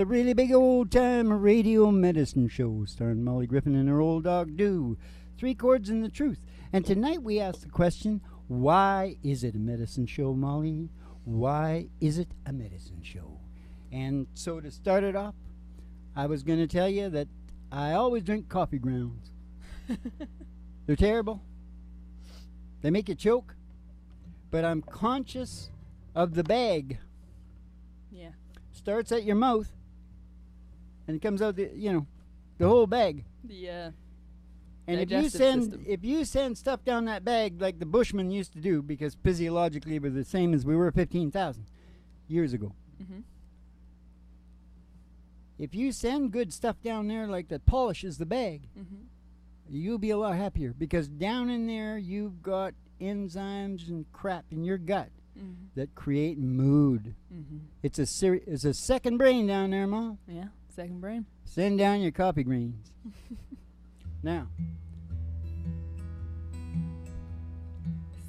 A really big old-time radio medicine show starring Molly Griffin and her old dog, Do. 3 chords and the truth. And tonight we ask the question, why is it a medicine show, Molly? Why is it a medicine show? And so to start it off, I was going to tell you that I always drink coffee grounds. They're terrible. They make you choke. But I'm conscious of the bag. Yeah. Starts at your mouth. And it comes out, the whole bag. The and if you send stuff down that bag like the Bushmen used to do, because physiologically we're the same as we were 15,000 years ago. Mm-hmm. If you send good stuff down there like that polishes the bag, you'll be a lot happier, because down in there you've got enzymes and crap in your gut that create mood. It's a second brain down there, Mom. Yeah. Second brain. Send down your coffee greens. Now.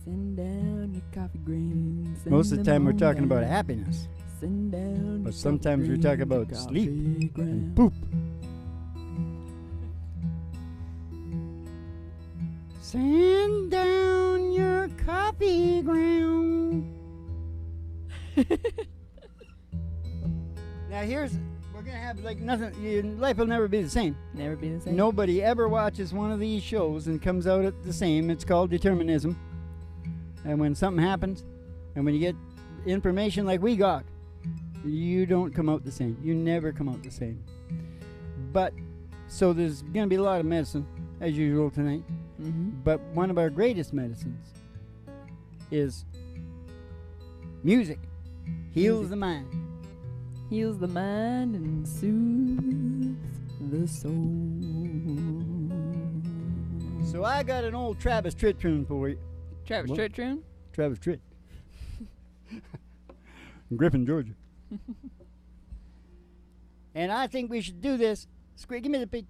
Send down your coffee greens. Most of the time we're talking about happiness. Send down. But sometimes we're talking about sleep and poop. Send down your coffee ground. Now we're going to have like nothing, your life will never be the same. Never be the same. Nobody ever watches one of these shows and comes out at the same. It's called determinism. And when something happens, and when you get information like we got, you don't come out the same. You never come out the same. But, so there's going to be a lot of medicine, as usual tonight. But one of our greatest medicines is music. Heals the mind. Heals the mind and soothes the soul. So I got an old Travis Tritt tune for you. Travis Tritt tune? Travis Tritt. Griffin, Georgia. And I think we should do this. Give me the pig.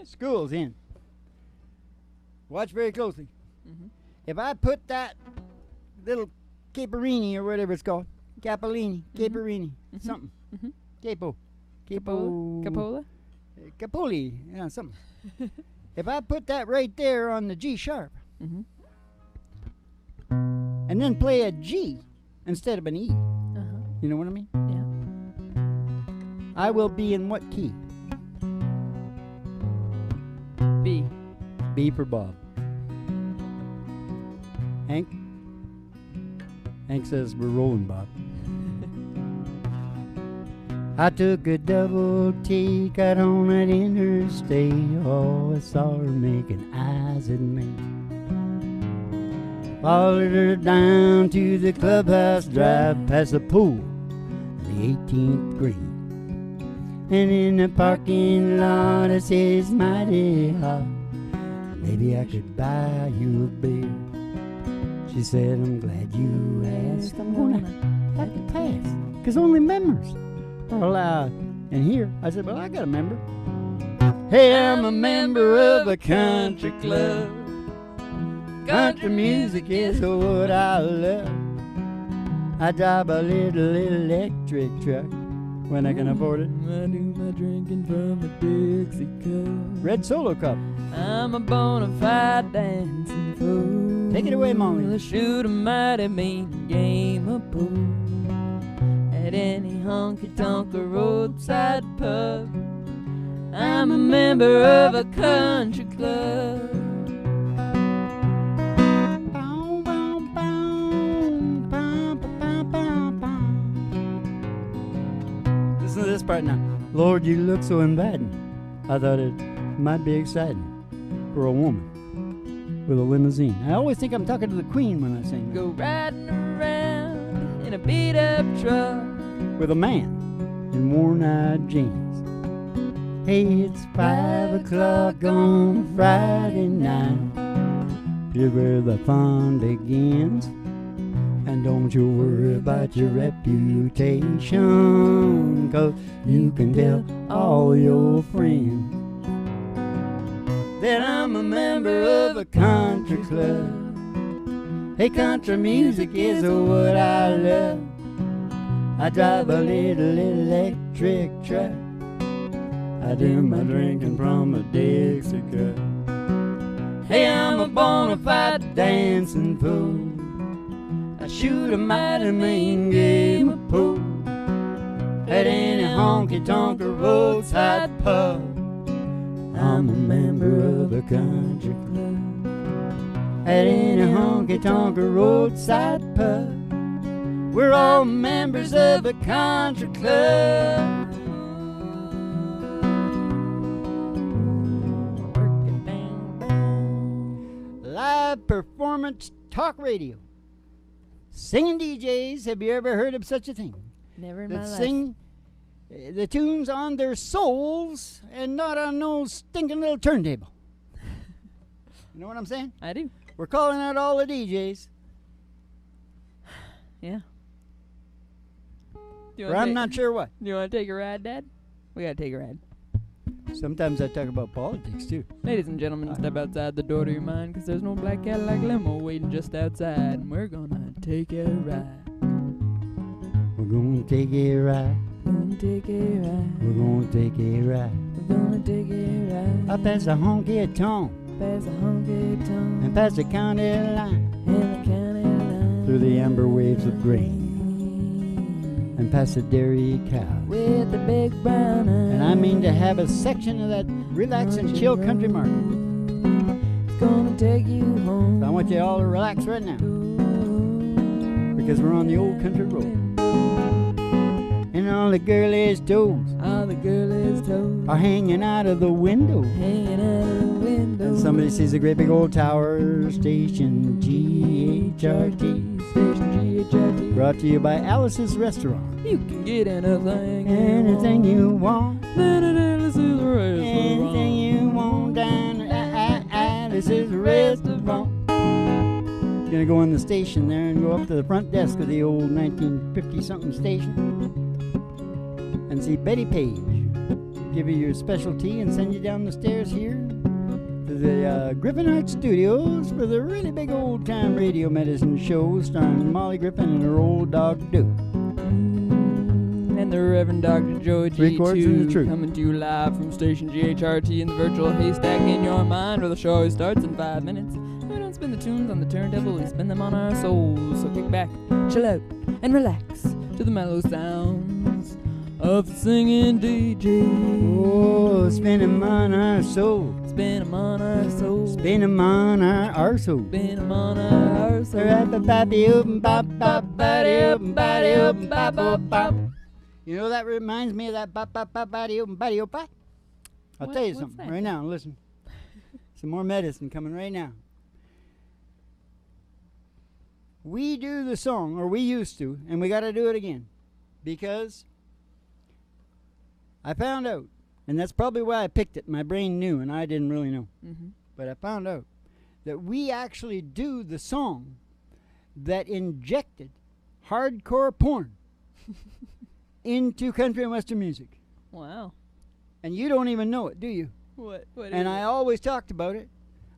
School's in. Watch very closely. If I put that little caperini or whatever it's called, caperini, something, Capola? Capoli, something. If I put that right there on the G sharp, and then play a G instead of an E, you know what I mean? Yeah. I will be in what key? B. B for Bob. Hank? Hank says we're rolling, Bob. I took a double take out on that interstate. Oh, I saw her making eyes at me. Followed her down to the clubhouse drive, past the pool, the 18th green. And in the parking lot it says mighty hot, maybe I could buy you a beer. She said, I'm glad you asked. I'm gonna have to pass, 'cause only members are allowed in here. I said, well, I got a member. Hey, I'm a member of a country club. Country music is what I love. I drive a little electric truck when I can afford it. I do my drinking from a Dixie cup. Red Solo Cup. I'm a bona fide dancing fool. Take it away, Molly. I shoot a mighty mean game of pool at any honky-tonk or roadside pub. I'm a member of a country club. Listen to this part now. Lord, you look so inviting. I thought it might be exciting for a woman with a limousine. I always think I'm talking to the Queen when I sing that. Go riding around in a beat-up truck with a man in worn-out jeans. Hey, it's 5 o'clock on Friday night. Here's where the fun begins. And don't you worry about your reputation, 'cause you can tell all your friends that I'm a member of a country club. Hey, country music is what I love. I drive a little electric truck. I do my drinking from a Dixie cup. Hey, I'm a bona fide dancing fool. I shoot a mighty mean game of pool at any honky-tonk or roadside pub. I'm a member of a country club at any honky-tonk or roadside pub. We're all members of a country club. Live performance talk radio. Singing DJs, have you ever heard of such a thing? Never in my That life. sing the tunes on their souls and not on no stinking little turntable. You know what I'm saying? I do. We're calling out all the DJs. Yeah. Or I'm not sure what. Do you want to take a ride, Dad? We gotta take a ride. Sometimes I talk about politics too. Ladies and gentlemen, step outside the door to your mind, 'cause there's no black Cadillac limo waiting just outside, and we're gonna take a ride. We're gonna take a ride. We're gonna take a ride. We're gonna take a ride. We're gonna take a ride. Up past the honky tonk Past the honky tonk and past the county line, and the county line. through the amber waves of grain and past the dairy cow. With the big brown eyes. And I mean to have a section of that relax and chill country market. It's gonna take you home. So I want you all to relax right now, because we're on the old country road. And all the girlies' toes All the girlies' toes are hanging out of the window. hanging out of the window. And somebody sees a great big old tower, station GHRT. Station GHRT. Brought to you by Alice's Restaurant. You can get anything. Anything you want, Then it is a restaurant. anything you want down at Alice's Restaurant. Gonna go in the station there and go up to the front desk of the old 1950-something station and see Betty Page. Give you your specialty and send you down the stairs here to the Griffin Art Studios for the really big old-time radio medicine show starring Molly Griffin and her old dog Duke. And the Reverend Dr. Joey Three chords and the G2 truth. coming to you live from station GHRT in the virtual haystack in your mind, where the show always starts in 5 minutes. We don't spin the tunes on the turntable, we spin them on our souls. So kick back, chill out, and relax to the mellow sounds of the singing DJ. Oh, spin 'em on our soul. Spin 'em on our soul. Spin 'em on our arsehole. Spin 'em on our soul. You know, that reminds me of that bop bop bop body open body opa. I'll tell you What's something that? right now. Listen, some more medicine coming right now. We do the song, or we used to, and we got to do it again, because I found out, and that's probably why I picked it. My brain knew, and I didn't really know, but I found out that we actually do the song that injected hardcore porn into country and western music. Wow. And you don't even know it, do you? What And I always talked about it.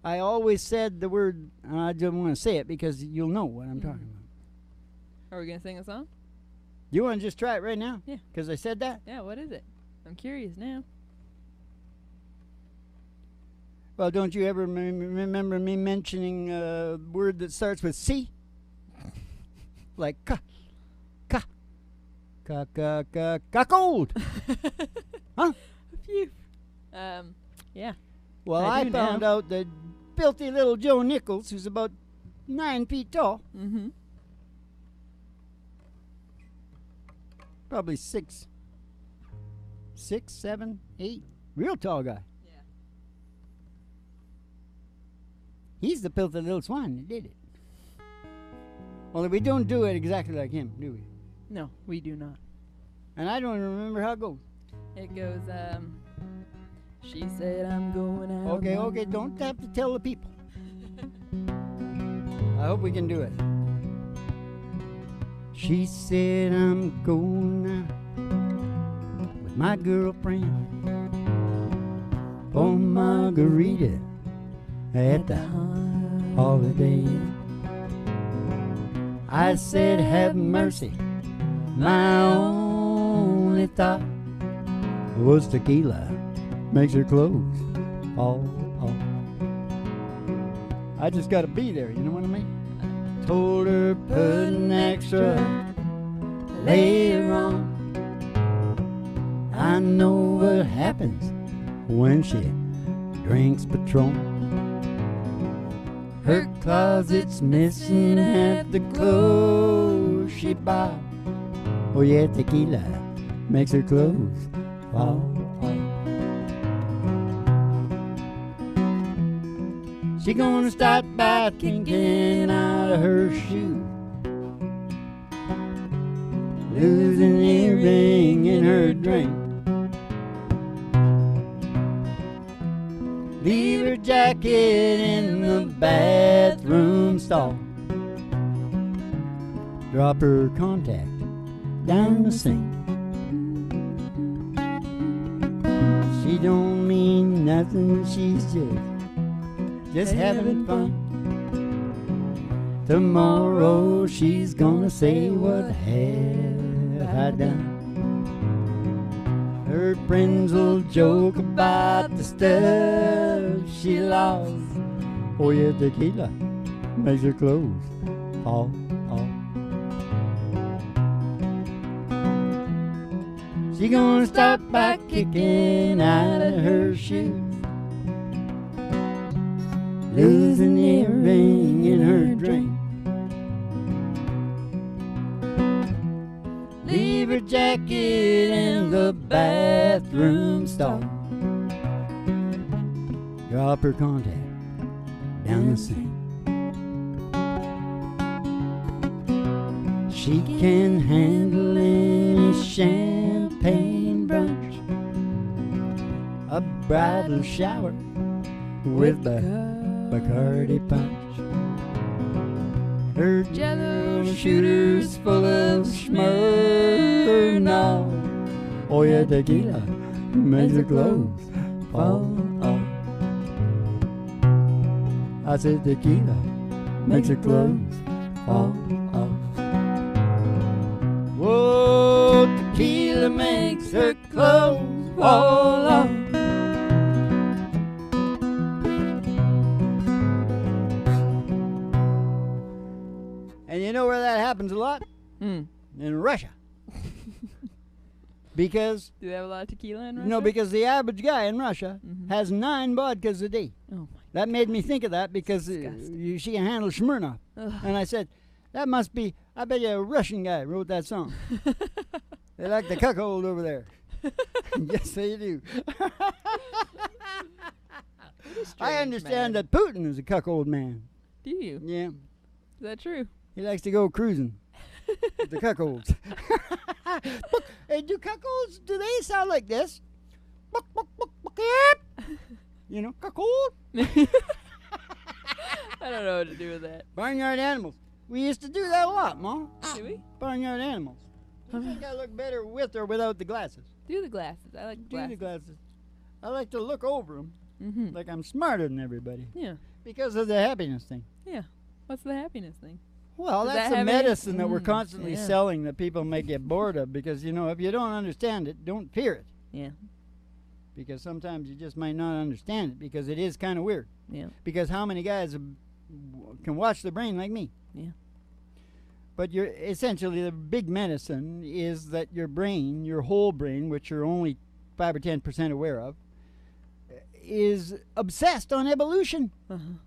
I always said the word, I don't want to say it because you'll know what I'm talking about. Are we going to sing a song? You want to just try it right now? Yeah. Because I said that? Yeah, what is it? I'm curious now. Well, don't you ever remember me mentioning a word that starts with C? Like cold. Huh? Phew. Yeah. Well, I I do found now. out that filthy little Joe Nichols, who's about 9 feet tall, probably 6, 7, 8, real tall guy. Yeah. He's the filthy little swine that did it. Well, we don't do it exactly like him, do we? No, we do not. And I don't even remember how it goes. It goes, she said I'm going out. Okay, don't have to tell the people. I hope we can do it. She said I'm going out with my girlfriend for margarita at the Holiday Inn. I said have mercy, My only thought was tequila makes her clothes fall off. I just gotta be there, you know what I mean? Told her put an extra layer on. I know what happens when she drinks Patron. Her closet's missing half the clothes she bought. Oh yeah, tequila makes her clothes fall off. She gonna start by kicking out of her shoe, losing the earring in her drink, leave her jacket in the bathroom stall, drop her contact down the sink. She don't mean nothing, she's just having fun. Tomorrow she's gonna say, what have I done? Her friends will joke about the stuff she lost. Oh yeah, tequila makes her clothes fall off. She gonna start by kicking out of her shoes, losing the earring in her drink, leave her jacket in the bathroom stall, drop her contact down the sink. She can handle any champagne brunch, a bridal shower with the Bacardi punch, her jello shooters full of Smirnoff. Oh yeah, tequila makes her clothes fall off. I said tequila makes her clothes fall off. Whoa, tequila makes her clothes fall off. And you know where that happens a lot? In Russia. Because Do they have a lot of tequila in Russia? no, because the average guy in Russia has 9 vodkas a day. Oh my. That made me think of that because Disgusting. she can handle Smirnoff. Ugh. And I said, that must be, I bet you a Russian guy wrote that song. They like the cuckold over there. Yes, they do. I understand that Putin is a cuckold man. Do you? Yeah. Is that true? He likes to go cruising. With the cuckolds. Hey, do cuckolds, do they sound like this? Buck, buck, buck, buck, yep. You know, cuckold. I don't know what to do with that. Barnyard animals. We used to do that a lot, Ma. Do we? Barnyard animals. I think I look better with or without the glasses. Do the glasses. I like Do glasses. the glasses. I like to look over them Mm-hmm. like I'm smarter than everybody Yeah. because of the happiness thing. Yeah. What's the happiness thing? Well, Does that's that the have any- medicine that we're constantly yeah. selling that people may get bored of because, you know, if you don't understand it, don't fear it. Yeah. Because sometimes you just might not understand it because it is kind of weird. Yeah. Because how many guys can watch the brain like me? Yeah. But you're essentially the big medicine is that your brain, your whole brain, which you're only 5 or 10% aware of, is obsessed on evolution. Uh-huh.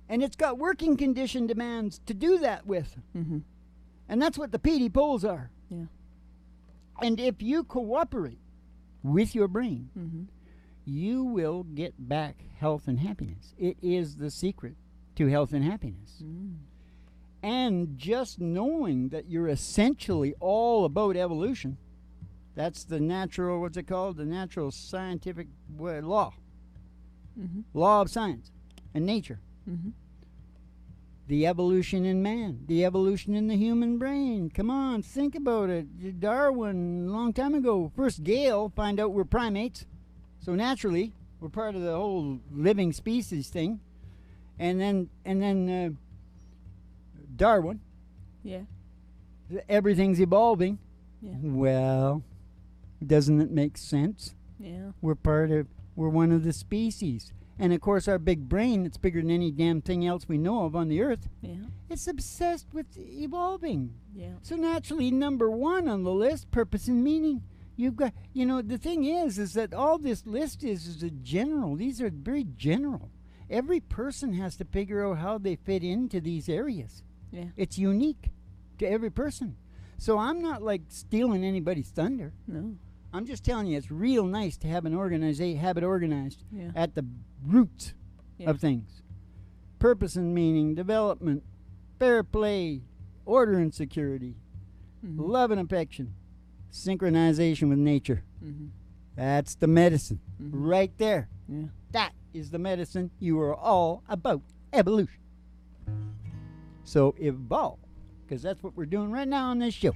And it's got working condition demands to do that with. Mm-hmm. And that's what the PD poles are. Yeah. And if you cooperate with your brain, Mm-hmm. you will get back health and happiness. It is the secret to health and happiness. Mm. And just knowing that you're essentially all about evolution, that's the natural, what's it called? The natural scientific law. Mm-hmm. Law of science and nature. Mm-hmm. The evolution in man, the evolution in the human brain. Come on, think about it. Darwin, a long time ago, first Gale find out we're primates. So naturally, we're part of the whole living species thing. And then Darwin, Yeah. everything's evolving. Yeah. Well, doesn't it make sense? Yeah. We're one of the species. And of course, our big brain, it's bigger than any damn thing else we know of on the earth. Yeah. It's obsessed with evolving. Yeah. So naturally, number one on the list, purpose and meaning. You've got, the thing is that all this list is a general. These are very general. Every person has to figure out how they fit into these areas. Yeah. It's unique to every person. So I'm not like stealing anybody's thunder. No. I'm just telling you, it's real nice to have have it organized Yeah. at the roots Yeah. of things. Purpose and meaning, development, fair play, order and security, Mhm. love and affection, synchronization with nature. Mhm. That's the medicine Mhm. right there. Yeah. That is the medicine. You are all about evolution. So evolve, because that's what we're doing right now on this show.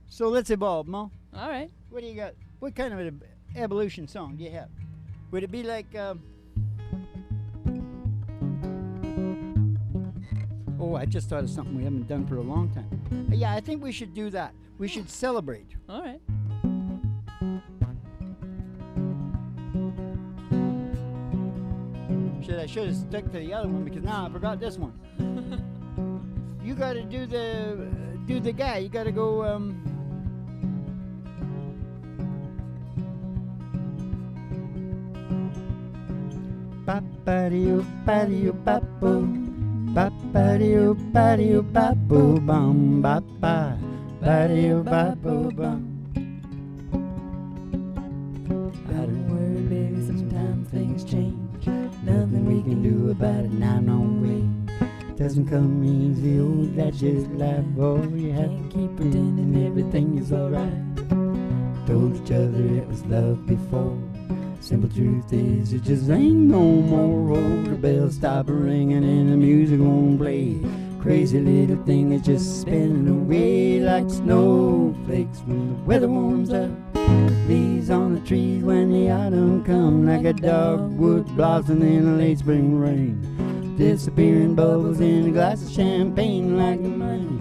So let's evolve, Mo. All right. What do you got? What kind of an evolution song do you have? Would it be like, oh, I just thought of something we haven't done for a long time. Yeah, I think we should do that. We should celebrate. All right. I should have stuck to the other one because now I forgot this one. You got to do the guy. You got to go. Ba-ba-dee-oo, ba-dee-oo, ba-boo. Ba-ba-dee-oo, ba-dee-oo, ba-boo, bum, ba-ba. Ba-dee-oo, ba-boo, bum. I don't worry, baby, sometimes things change. Nothing we can do about it now, no way. Doesn't come easy, oh, that's just life. Oh, you have to keep pretending everything is alright. Told each other it was love before. Simple truth is, it just ain't no more. Oh, the bells stop ringing and the music won't play. Crazy little thing that's just spinning away like snowflakes when the weather warms up. Leaves on the trees when the autumn come, like a dogwood blossom in a late spring rain. Disappearing bubbles in a glass of champagne like money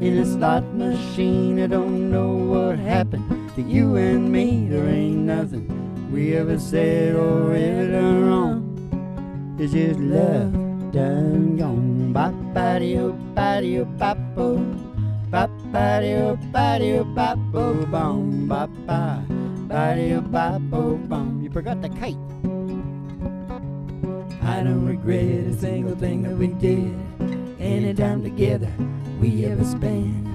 in a slot machine. I don't know what happened to you and me. There ain't nothing we ever said or ever done wrong. It's just love done gone. Ba-ba-dee-oo, ba-dee-oo, ba-boo. Ba-ba-dee-oo, ba-dee-oo, ba-boo, bum, ba-ba. Ba-dee-oo, ba-boo, bum. You forgot the kite. I don't regret a single thing that we did. Any time together we ever spent.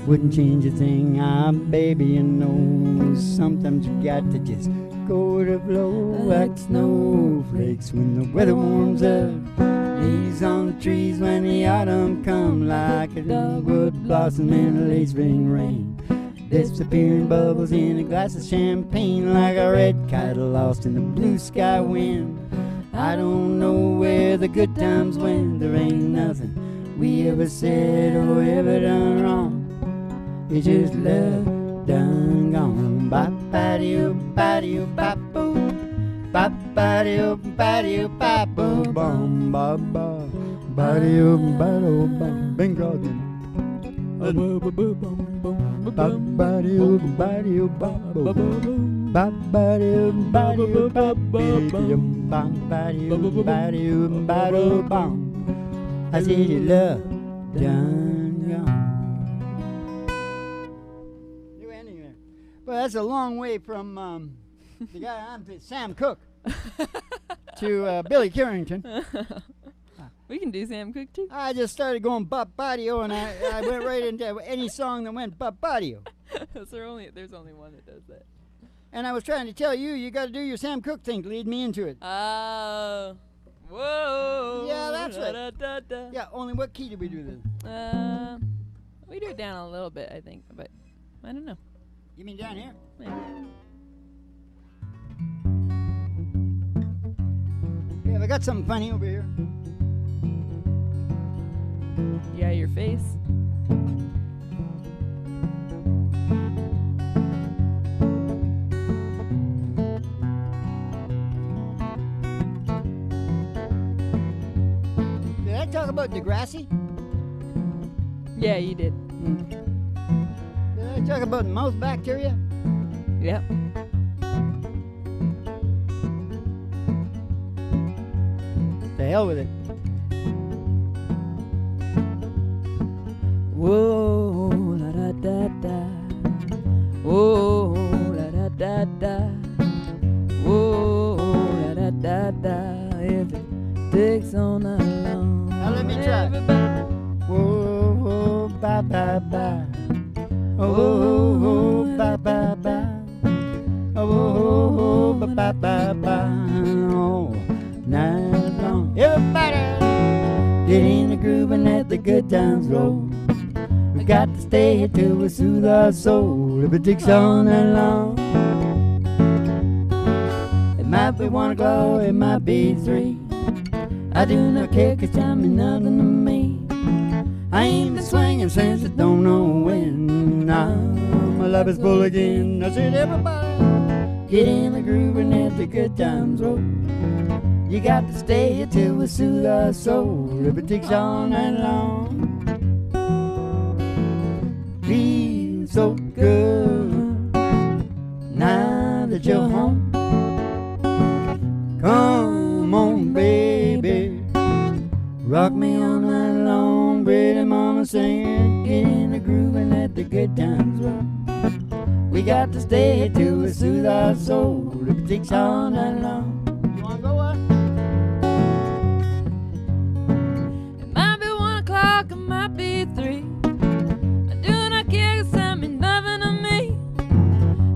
Wouldn't change a thing, baby, you know. Sometimes you got to just go with the flow like snowflakes when the weather warms up. Leaves on the trees when the autumn come, like a dogwood blossom in a late spring rain. Disappearing bubbles in a glass of champagne, like a red kite lost in the blue sky wind. I don't know where the good times went. There ain't nothing we ever said or ever done wrong. It's just love done gone. Ba-ba-dee-oo, ba-dee-oo, ba-boo. Ba-ba-dee-oo, ba-dee-oo, ba-boo, bum, ba-ba. Ba-dee-oo, ba-dee-oo, bum. Bing crosby. Ba-ba-dee-oo, ba-dee-oo, ba-boo. Ba-ba-dee-oo, ba-dee-oo, ba-bee-dee-um, ba-ba-dee-oo, ba-dee-oo, ba-doo, bum. I said your love done gone. New ending there. Well, that's a long way from the guy Sam Cooke to Billy Carrington. We can do Sam Cooke too. I just started going bop-body-o, and I went right into any song that went bop-body-o. There's only one that does that. And I was trying to tell you, you got to do your Sam Cooke thing to lead me into it. Oh. Whoa. Yeah, that's right. Da, da, da. Yeah, only what key do we do this? We do it down a little bit, I think, but I don't know. You mean down here? Yeah. Yeah, I got something funny over here. Yeah, your face. Did I talk about Degrassi? Yeah, you did. Did I talk about mouth bacteria? Yep. The hell with it. Whoa, la da da da. Whoa, la da da da. Whoa, la da da da. If it takes on that long. Now let me try. Whoa, whoa, bye, bye, bye. Oh, whoa, bye, bye, bye. Oh, bye, bye, bye, bye. Oh, night long. Everybody, get in the groove and let the good times roll. We got to stay here till we soothe our soul. If it takes all night long, it might be 1 o'clock, it might be 3. I do not care, 'cause time is nothing to me. I ain't been swinging since I don't know when. Now my life is full again. I said, everybody, get in the groove and let the good times roll. You got to stay here till we soothe our soul. If it takes all night long, feel so good now that you're home. Come on, baby, rock me all night long. Pretty mama singing, get in the groove and let the good times roll. We got to stay here till we soothe our soul. If it takes all night long. You wanna go up? It might be 1 o'clock, it might be 3. I do not care, 'cause that means nothing to me.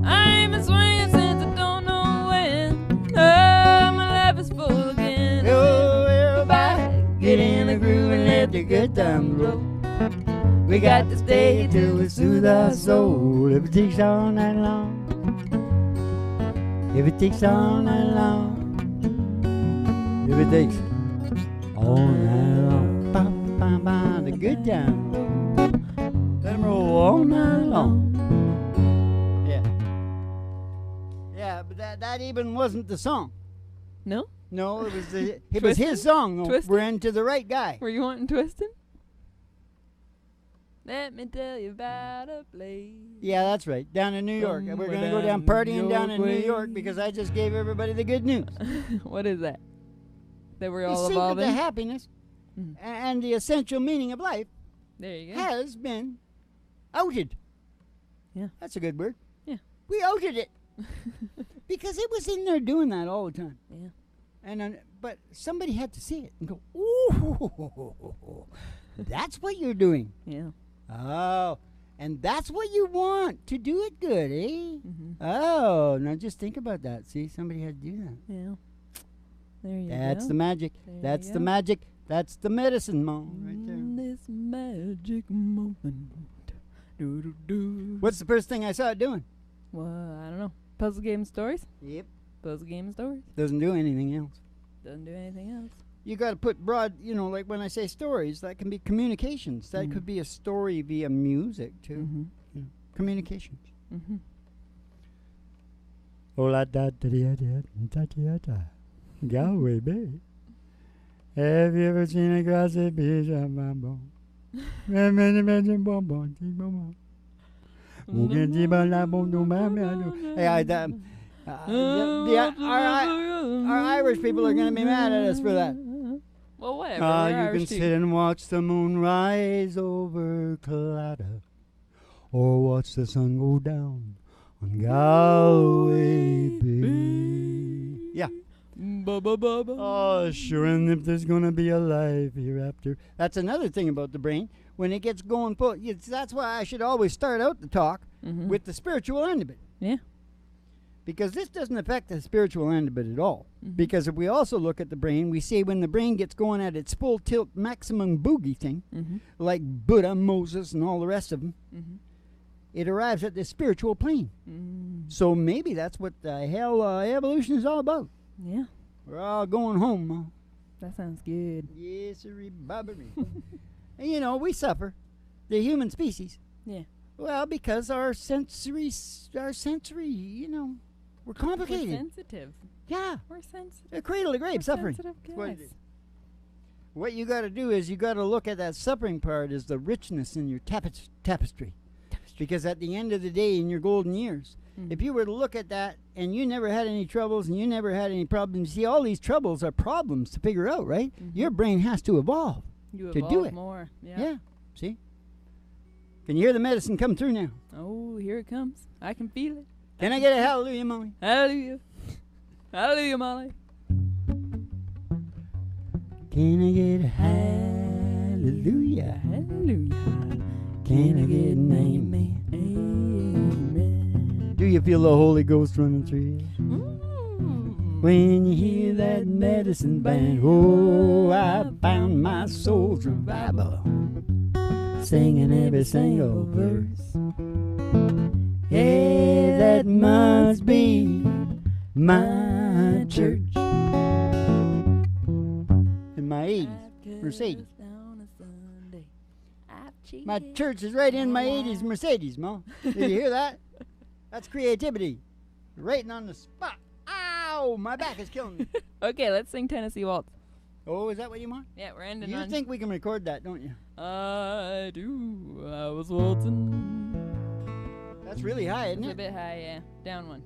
I ain't been swinging since I don't know when. Oh, my life is full again. Oh, everybody, get in the groove and let the good times roll. We got to stay here till we soothe our soul. If it takes all night long. If it takes all night long. If it takes all night long. Ba, ba, ba, the good times. Let them roll all night long. Yeah. Yeah, but that even wasn't the song. No? No, it was his song. Though. Twisted? We're into the right guy. Were you wanting twisted? Let me tell you about a place. Yeah, that's right. Down in New York. We're going to go down partying down in New York because I just gave everybody the good news. What is that? That we're all The secret evolving? to happiness Mm. and the essential meaning of life There you go. has been outed. Yeah. That's a good word. Yeah. We outed it because it was in there doing that all the time. Yeah. And but somebody had to see it and go, ooh, that's what you're doing. Yeah. Oh, and that's what you want, to do it good, eh? Mm-hmm. Oh, now just think about that. See, somebody had to do that. Yeah. There you go. That's the magic. There That's you the go. magic. That's the medicine, Mom, right there. This magic moment. Do. What's the first thing I saw it doing? Well, I don't know. Puzzle game stories? Yep. Puzzle game stories? Doesn't do anything else. Doesn't do anything else. You got to put broad, like when I say stories, that can be communications. That could be a story via music, too. Mm-hmm. Communications. Mm-hmm. Ola da da da da da da da. Galway Bay. Have you ever seen a grassy beach on my bone? Our Irish people are going to be mad at us for that. Well, whatever. You we're can Irish sit too. and watch the moon rise over Claddagh, or watch the sun go down on Galway Bay. Yeah. Ba-ba-ba-ba. Oh, sure, and if there's going to be a life hereafter. That's another thing about the brain. When it gets going, that's why I should always start out the talk with the spiritual end of it. Yeah. Because this doesn't affect the spiritual end of it at all. Because if we also look at the brain, we see when the brain gets going at its full tilt maximum boogie thing, like Buddha, Moses, and all the rest of them, it arrives at the spiritual plane. So maybe that's what the hell evolution is all about. Yeah. We're all going home, Ma. That sounds good. Yes, bobbery. And we suffer, the human species. Yeah. Well, because our sensory, we're complicated. We're sensitive. Yeah. We're sensitive. A cradle to grave We're suffering. sensitive That's what it guys. is. What you got to do is you got to look at that suffering part as the richness in your tapestry. Because at the end of the day, in your golden years, if you were to look at that and you never had any troubles and you never had any problems, see, all these troubles are problems to figure out, right? Your brain has to evolve to do it. More. Yeah. See? Can you hear the medicine come through now? Oh, here it comes. I can feel it. Can I get a hallelujah, Molly? Hallelujah. Hallelujah, Molly. Can I get a hallelujah? Hallelujah. Can I get an amen? Amen. Do you feel the Holy Ghost running through you? When you hear that medicine band, oh, I found my soul's revival, singing every single verse. Yeah, that must be my church. In my 80s Mercedes. My church is right in my 80s Mercedes, Ma. Did you hear that? That's creativity. Right on the spot. Ow! My back is killing me. Okay, let's sing Tennessee Waltz. Oh, is that what you want? Yeah, we're ending You on... think we can record that, don't you? I do. I was waltzing. That's really high, isn't It's it? a bit high, yeah. Down one.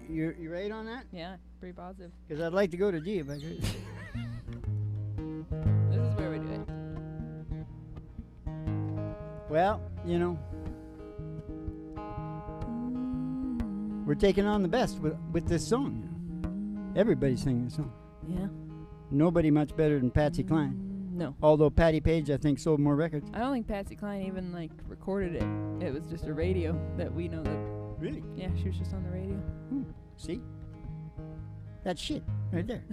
You right on that? Yeah, pretty positive. Because I'd like to go to G if I could. This is where we do it. Well, you know, we're taking on the best with this song. Everybody's singing this song. Yeah. Nobody much better than Patsy Cline. No. Although Patty Page, I think, sold more records. I don't think Patsy Cline even, like, recorded it. It was just a radio that we know that... Really? Yeah, she was just on the radio. See? That's shit right there.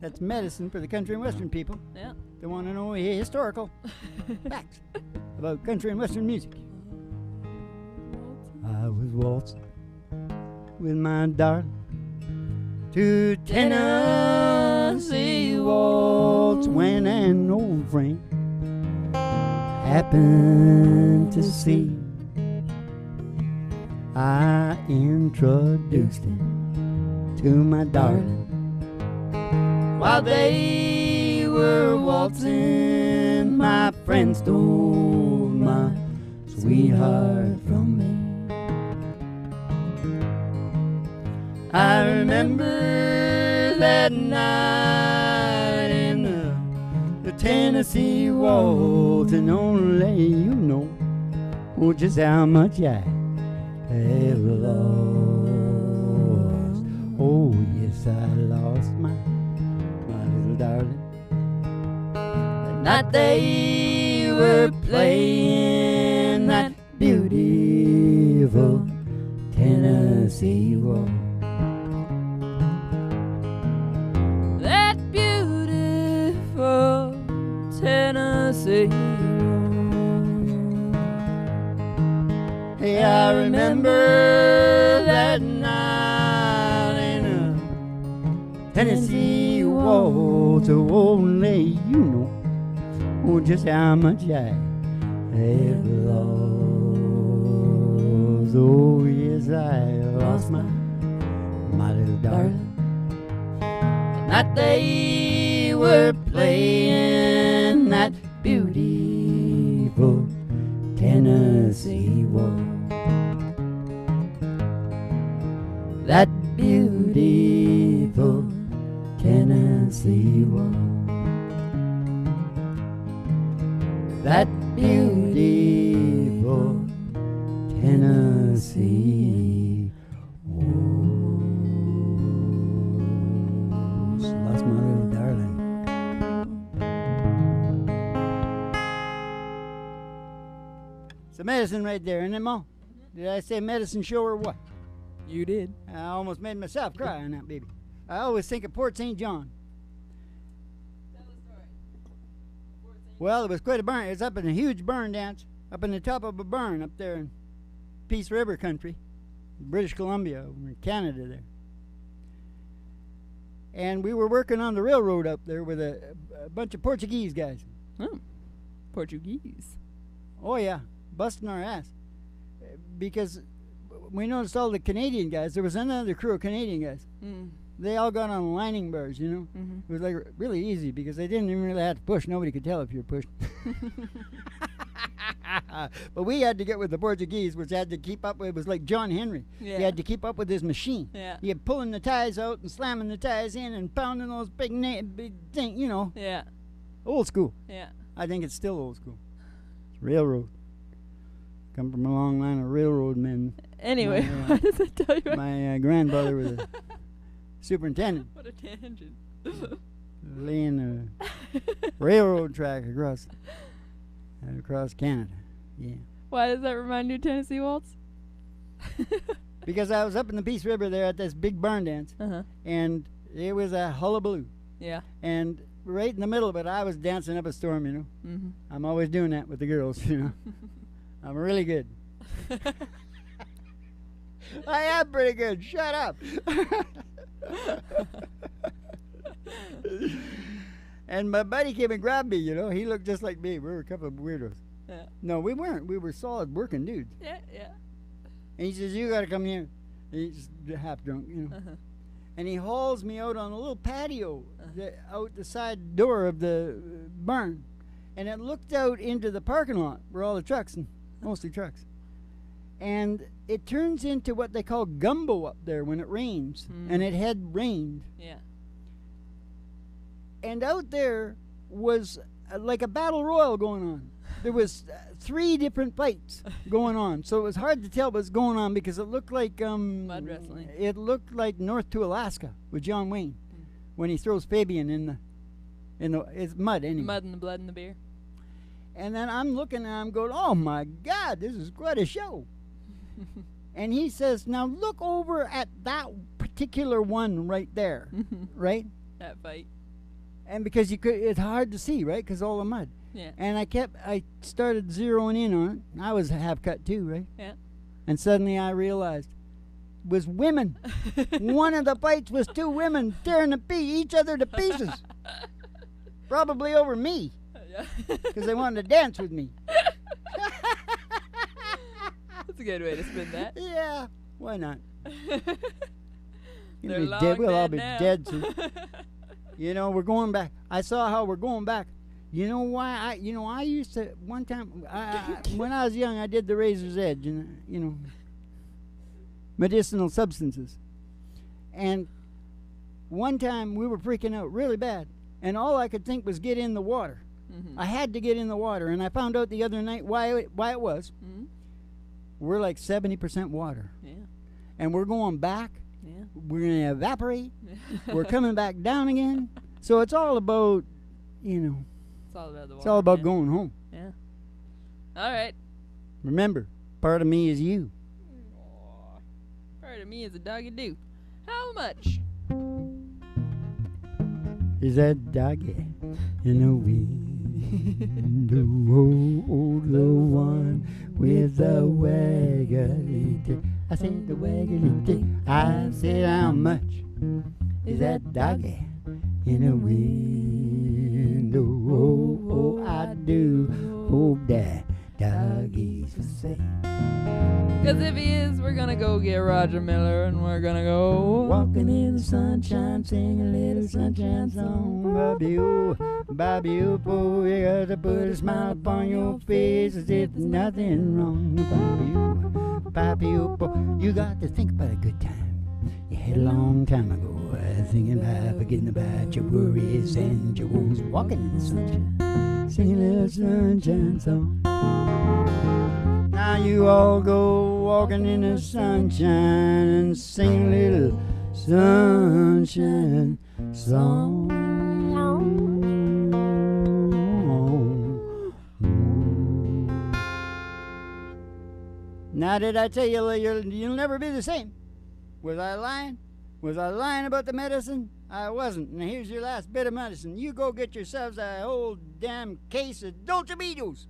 That's medicine for the country and western people. Yeah. They want to know historical facts about country and western music. I was waltzing with my darling to Tennessee Waltz when an old friend happened to see. I introduced him to my darling while they were waltzing. My friend stole my sweetheart from me. I remember that night in the Tennessee Waltz, and only you know just how much I have lost. Oh yes, I lost my little darling. The night they were playing that beautiful Tennessee Waltz. That beautiful Tennessee Waltz. Hey, I remember that night in a Tennessee Waltz. Oh, only you know just how much I have lost. Oh yes, I lost my little darling. That they were playing that beautiful Tennessee Waltz. That beautiful Tennessee Waltz. That beautiful Tennessee Waltz. Lost my little darling. It's a medicine right there, isn't it, Ma? Did I say medicine show or what? You did. I almost made myself cry on that baby. I always think of Port St. John. Tell the story. Well, it was quite a burn. It was up in a huge burn dance, up in the top of a burn up there in Peace River country, British Columbia, over in Canada there. And we were working on the railroad up there with a bunch of Portuguese guys. Oh, Portuguese. Oh, yeah, busting our ass. Because we noticed all the Canadian guys. There was another crew of Canadian guys. they all got on lining bars, you know. Mm-hmm. It was like really easy because they didn't even really have to push. Nobody could tell if you were pushing. But we had to get with the Portuguese, which had to keep up with. It was like John Henry. Yeah. He had to keep up with his machine. Yeah. He had pulling the ties out and slamming the ties in and pounding those big thing, you know. Yeah. Old school. Yeah. I think it's still old school. It's railroad. Come from a long line of railroad men. Anyway, My, why does that tell you? My grandfather was a superintendent. What a tangent. Laying a railroad track across Canada. Yeah. Why does that remind you of Tennessee Waltz? Because I was up in the Peace River there at this big barn dance, Uh-huh. and it was a hullabaloo. Yeah. And right in the middle of it, I was dancing up a storm, you know. Mm-hmm. I'm always doing that with the girls, you know. I'm really good. I am pretty good. Shut up. And my buddy came and grabbed me, you know. He looked just like me. We were a couple of weirdos. Yeah. No, we weren't. We were solid working dudes. Yeah, yeah. And he says, you got to come here. And he's half drunk, you know. Uh-huh. And he hauls me out on a little patio Uh-huh. out the side door of the barn. And it looked out into the parking lot where all the trucks, and mostly trucks. And it turns into what they call gumbo up there when it rains. Mm. And it had rained. Yeah. And out there was like a battle royal going on. There was 3 different fights going on. So it was hard to tell what was going on because it looked like Mud wrestling. It looked like North to Alaska with John Wayne when he throws Fabian in the it's mud anyway. Mud and the blood and the beer. And then I'm looking and I'm going, oh my God, this is quite a show. And he says, now look over at that particular one right there, right? That fight. And because it's hard to see, right? Because all the mud. Yeah. And I started zeroing in on it. I was half cut too, right? Yeah. And suddenly I realized it was women. One of the fights was 2 women tearing each other to pieces. Probably over me, Yeah. because they wanted to dance with me. That's a good way to spin that. Yeah, why not? They're We'll long dead. We'll all dead be now. dead soon. You know, we're going back. I saw how we're going back. You know why? I used to one time when I was young. I did the razor's edge, and you know, medicinal substances. And one time we were freaking out really bad, and all I could think was get in the water. Mm-hmm. I had to get in the water, and I found out the other night why it was. Mm-hmm. We're like 70% water, Yeah. and we're going back. Yeah. We're gonna evaporate. We're coming back down again. So it's all about, you know, It's all about the water. it's all about yeah. going home. Yeah. All right. Remember, part of me is you. Aw. Part of me is a doggy do. How much? Is that doggy in the window? Oh, the one with the waggly tail. I said the waggly tail. I said how much is that doggy in the window? Oh, I do hope that doggy's the same. Because if he is, we're going to go get Roger Miller and we're going to go Walking in the sunshine, sing a little sunshine song. Bobby, oh, boy, you gotta put a smile upon your face as if there's nothing wrong. Bobby, oh, boy, you got to think about a good time. You had a long time ago, thinking about forgetting about your worries and your woes. Walking in the sunshine, sing a little sunshine song. Now you all go walking in the sunshine and sing a little sunshine song. Now did I tell you you'll never be the same? Was I lying? Was I lying about the medicine? I wasn't. And here's your last bit of medicine. You go get yourselves a whole damn case of Dolce Vitos.